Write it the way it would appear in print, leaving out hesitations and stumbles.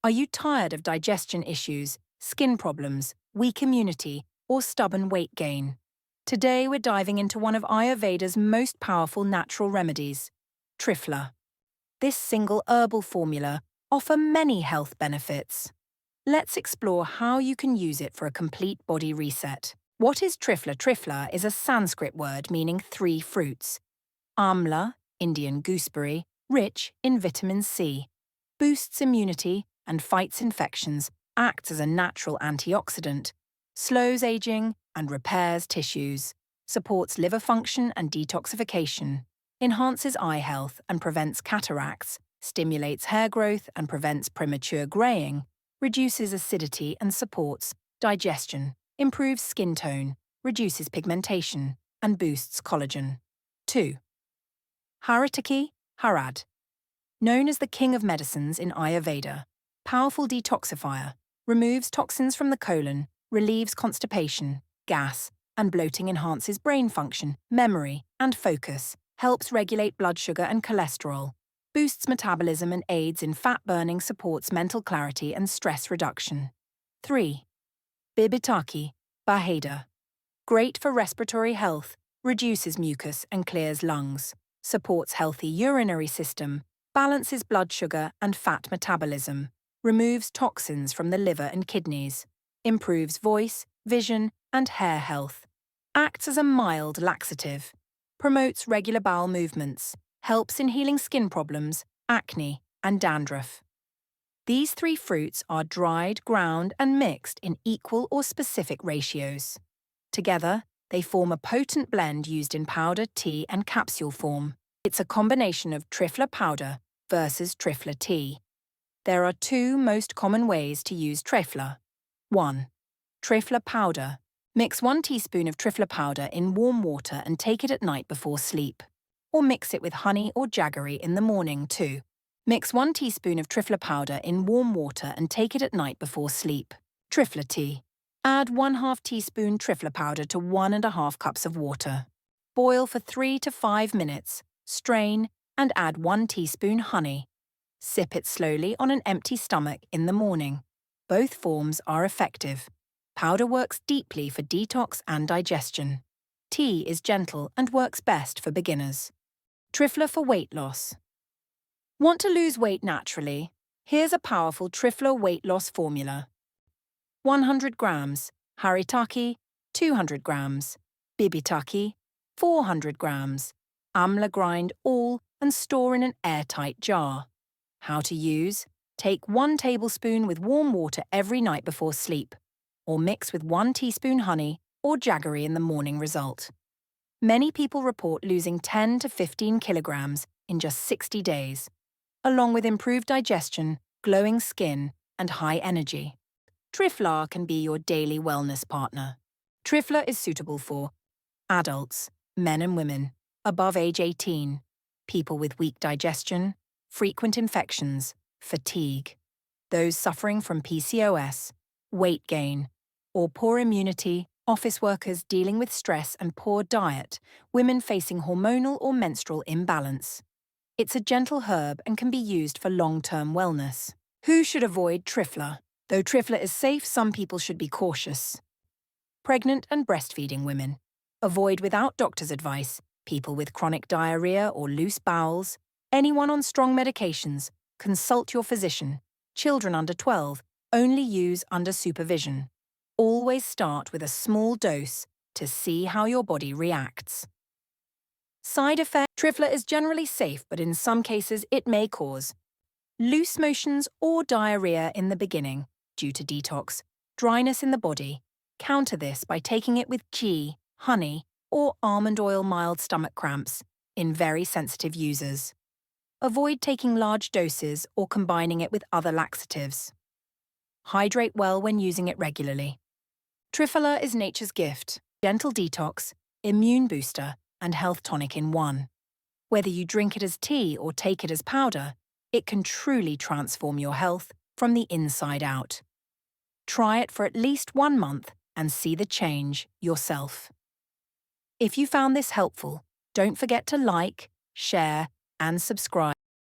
Are you tired of digestion issues, skin problems, weak immunity, or stubborn weight gain? Today we're diving into one of Ayurveda's most powerful natural remedies, Triphala. This single herbal formula offers many health benefits. Let's explore how you can use it for a complete body reset. What is Triphala? Triphala is a Sanskrit word meaning three fruits. Amla, Indian gooseberry, rich in vitamin C, boosts immunity and fights infections, acts as a natural antioxidant, slows aging and repairs tissues, supports liver function and detoxification, enhances eye health and prevents cataracts, stimulates hair growth and prevents premature graying, reduces acidity and supports digestion, improves skin tone, reduces pigmentation, and boosts collagen. 2. Haritaki, Harad. Known as the king of medicines in Ayurveda, powerful detoxifier, removes toxins from the colon, relieves constipation, gas, and bloating, enhances brain function, memory, and focus, helps regulate blood sugar and cholesterol, boosts metabolism and aids in fat burning, supports mental clarity and stress reduction. 3. Bibhitaki, Baheda. Great for respiratory health, reduces mucus and clears lungs, supports healthy urinary system, balances blood sugar and fat metabolism, removes toxins from the liver and kidneys, improves voice, vision, and hair health, acts as a mild laxative, promotes regular bowel movements, helps in healing skin problems, acne, and dandruff. These three fruits are dried, ground, and mixed in equal or specific ratios. Together, they form a potent blend used in powder, tea, and capsule form. It's a combination of Triphala powder versus Triphala tea. There are two most common ways to use Triphala. 1. Triphala powder. Mix 1 teaspoon of Triphala powder in warm water and take it at night before sleep. Or mix it with honey or jaggery in the morning. 2. Mix 1 teaspoon of Triphala powder in warm water and take it at night before sleep. Triphala tea. Add 1/2 teaspoon Triphala powder to 1½ cups of water. Boil for 3 to 5 minutes, strain, and add 1 teaspoon honey. Sip it slowly on an empty stomach in the morning. Both forms are effective. Powder works deeply for detox and digestion. Tea is gentle and works best for beginners. Triphala for weight loss. Want to lose weight naturally? Here's a powerful Triphala weight loss formula. 100 grams, Haritaki, 200 grams, Bibhitaki, 400 grams. Amla, grind all and store in an airtight jar. How to use? Take 1 tablespoon with warm water every night before sleep, or mix with 1 teaspoon honey or jaggery in the morning. Result. Many people report losing 10 to 15 kilograms in just 60 days, along with improved digestion, glowing skin, and high energy. Triphala can be your daily wellness partner. Triphala is suitable for adults, men and women, above age 18, people with weak digestion, frequent infections, fatigue, those suffering from PCOS, weight gain, or poor immunity, office workers dealing with stress and poor diet, women facing hormonal or menstrual imbalance. It's a gentle herb and can be used for long-term wellness. Who should avoid Triphala? Though Triphala is safe, some people should be cautious. Pregnant and breastfeeding women. Avoid without doctor's advice. People with chronic diarrhea or loose bowels. Anyone on strong medications. Consult your physician. Children under 12. Only use under supervision. Always start with a small dose to see how your body reacts. Side effect. Triphala is generally safe, but in some cases it may cause loose motions or diarrhea in the beginning due to detox, dryness in the body. Counter this by taking it with ghee, honey, or almond oil. Mild stomach cramps in very sensitive users. Avoid taking large doses or combining it with other laxatives. Hydrate well when using it regularly. Triphala is nature's gift, gentle detox, immune booster, and health tonic in one. Whether you drink it as tea or take it as powder, it can truly transform your health from the inside out. Try it for at least 1 month and see the change yourself. If you found this helpful, don't forget to like, share, and subscribe.